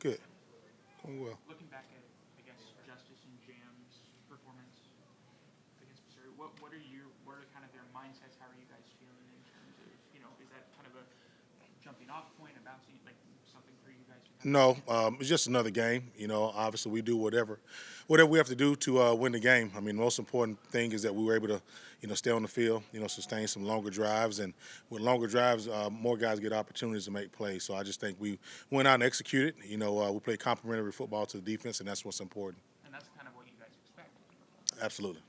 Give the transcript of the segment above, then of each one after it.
Good. Going well. Looking back at, I guess, Justice and Jam's performance against Missouri, what are kind of their mindsets? How are you guys feeling in terms of, is that kind of a jumping off point, a bouncing, like something for you guys to kind of No, it's just another game. Obviously we do whatever we have to do to win the game. I mean, the most important thing is that we were able to, stay on the field, sustain some longer drives, and with longer drives, more guys get opportunities to make plays. So I just think we went out and executed. We played complementary football to the defense, and that's what's important. and that's kind of what you guys expect. Absolutely,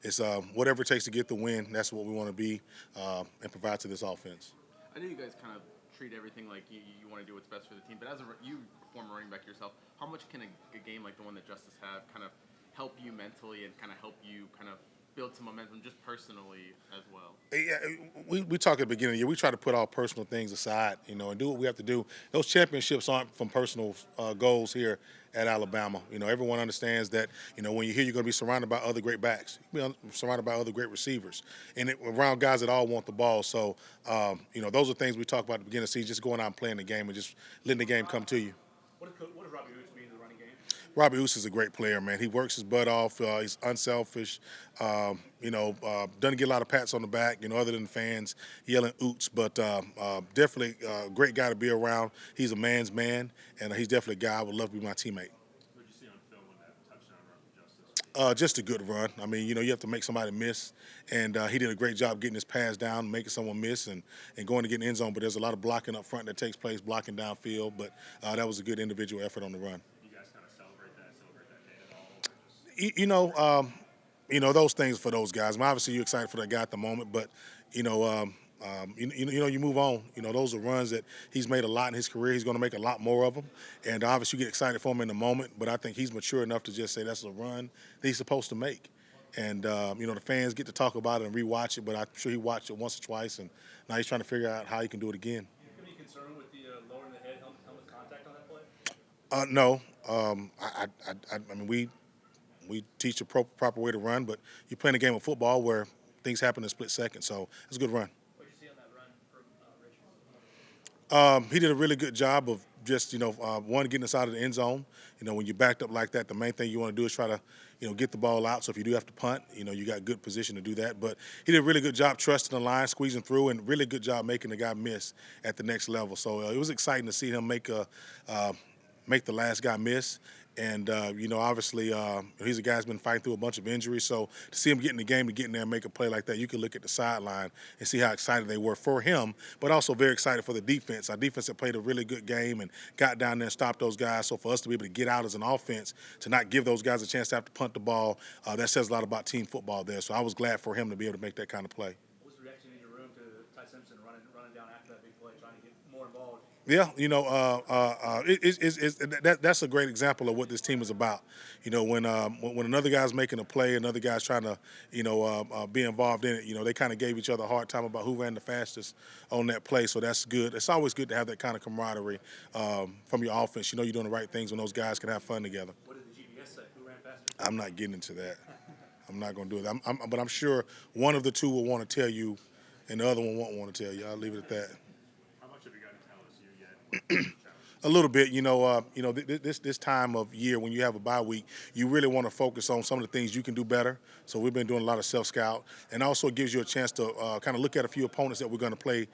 it's whatever it takes to get the win. That's what we want to be and provide to this offense. I know you guys kind of treat everything like you want to do what's best for the team, but as you former running back yourself, how much can a game like the one that Justice had kind of help you mentally and kind of help you kind of build some momentum just personally as well? Yeah, we talk at the beginning of the year. We try to put all personal things aside, and do what we have to do. Those championships aren't from personal goals here at Alabama. Everyone understands that, when you're here, you're going to be surrounded by other great backs. You're going to be surrounded by other great receivers. And around guys that all want the ball. So, those are things we talk about at the beginning of the season, just going out and playing the game and just letting the game come to you. What does Robbie Hoots mean to the running game? Robbie Oos is a great player, man. He works his butt off. He's unselfish. Doesn't get a lot of pats on the back, other than fans yelling "oots." But definitely a great guy to be around. He's a man's man, and he's definitely a guy I would love to be my teammate. What did you see on film on that touchdown run from Justice? Just a good run. I mean, you have to make somebody miss, and he did a great job getting his pass down, making someone miss, and going to get in the end zone. But there's a lot of blocking up front that takes place, blocking downfield. But that was a good individual effort on the run. You guys kind of celebrate that day at all? Or just... Those things for those guys. I mean, obviously, you're excited for that guy at the moment, but you move on. Those are runs that he's made a lot in his career. He's going to make a lot more of them, and obviously, you get excited for him in the moment. But I think he's mature enough to just say that's a run that he's supposed to make. And the fans get to talk about it and rewatch it. But I'm sure he watched it once or twice, and now he's trying to figure out how he can do it again. Any concern with the lowering the head helmet contact on that play? No. I mean, we teach the proper way to run, but you're playing a game of football where things happen in a split second. So it's a good run. What did you see on that run from Richards? He did a really good job of just, one, getting us out of the end zone. When you're backed up like that, the main thing you want to do is try to, get the ball out. So if you do have to punt, you got good position to do that. But he did a really good job trusting the line, squeezing through, and really good job making the guy miss at the next level. So it was exciting to see him make the last guy miss. And, obviously, he's a guy who's been fighting through a bunch of injuries. So to see him get in the game and get in there and make a play like that, you can look at the sideline and see how excited they were for him, but also very excited for the defense. Our defense had played a really good game and got down there and stopped those guys. So for us to be able to get out as an offense, to not give those guys a chance to have to punt the ball, that says a lot about team football there. So I was glad for him to be able to make that kind of play. What was the reaction in your room to Ty Simpson running down after that big play, trying to get more involved? Yeah, that's a great example of what this team is about. When another guy's making a play, another guy's trying to, be involved in it. They kind of gave each other a hard time about who ran the fastest on that play. So that's good. It's always good to have that kind of camaraderie from your offense. You're doing the right things when those guys can have fun together. What did the GPS say? Who ran faster? I'm not getting into that. I'm not going to do it. But I'm sure one of the two will want to tell you, and the other one won't want to tell you. I'll leave it at that. How much have you got to tell us yet? A little bit, this time of year when you have a bye week, you really want to focus on some of the things you can do better. So we've been doing a lot of self-scout, and also it gives you a chance to kind of look at a few opponents that we're going to play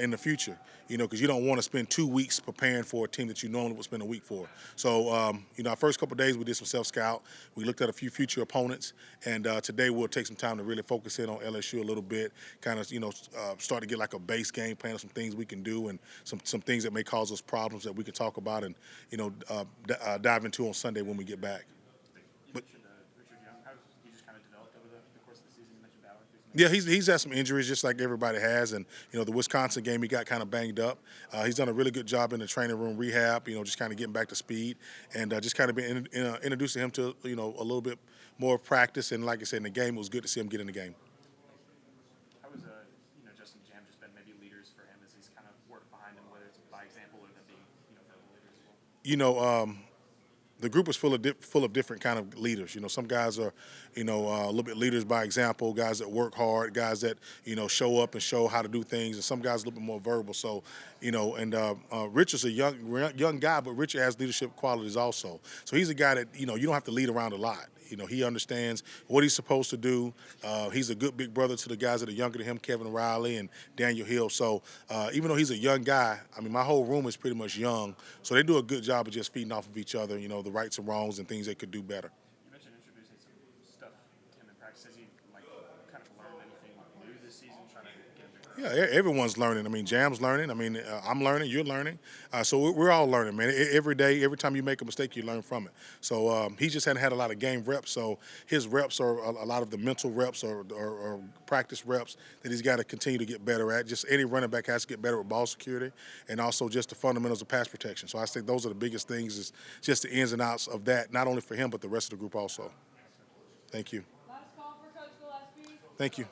in the future. Because you don't want to spend 2 weeks preparing for a team that you normally would spend a week for. So, our first couple of days we did some self-scout. We looked at a few future opponents, and today we'll take some time to really focus in on LSU a little bit, kind of, start to get like a base game plan of some things we can do and some things that may cause us problems that we can talk about and, dive into on Sunday when we get back. You mentioned Richard Young. How's he just kind of developed over the course of the season? You mentioned Ballard. Yeah, he's had some injuries just like everybody has, and the Wisconsin game he got kind of banged up. He's done a really good job in the training room rehab, just kind of getting back to speed, and just kind of been introducing him to a little bit more practice. And like I said, in the game, it was good to see him get in the game. How has Justin Jam just been maybe leaders for him as he's kind of worked behind him, whether it's by example or them being fellow leaders as well? the group is full of different kind of leaders. Some guys are, a little bit leaders by example, guys that work hard, guys that, show up and show how to do things, and some guys a little bit more verbal. So, and Rich is a young guy, but Rich has leadership qualities also. So he's a guy that, you don't have to lead around a lot. He understands what he's supposed to do. He's a good big brother to the guys that are younger than him, Kevin Riley and Daniel Hill. So even though he's a young guy, I mean, my whole room is pretty much young. So they do a good job of just feeding off of each other, the rights and wrongs and things they could do better. You mentioned introducing some stuff to him in practice. Has he kind of learned anything new this season, trying to get him to grow? Yeah, everyone's learning. I mean, Jam's learning. I mean, I'm learning. You're learning. So we're all learning, man. Every day, every time you make a mistake, you learn from it. So he just hadn't had a lot of game reps. So his reps are a lot of the mental reps or practice reps that he's got to continue to get better at. Just any running back has to get better with ball security and also just the fundamentals of pass protection. So I think those are the biggest things, is just the ins and outs of that, not only for him but the rest of the group also. Thank you. Last call for Coach Gillespie. Thank you.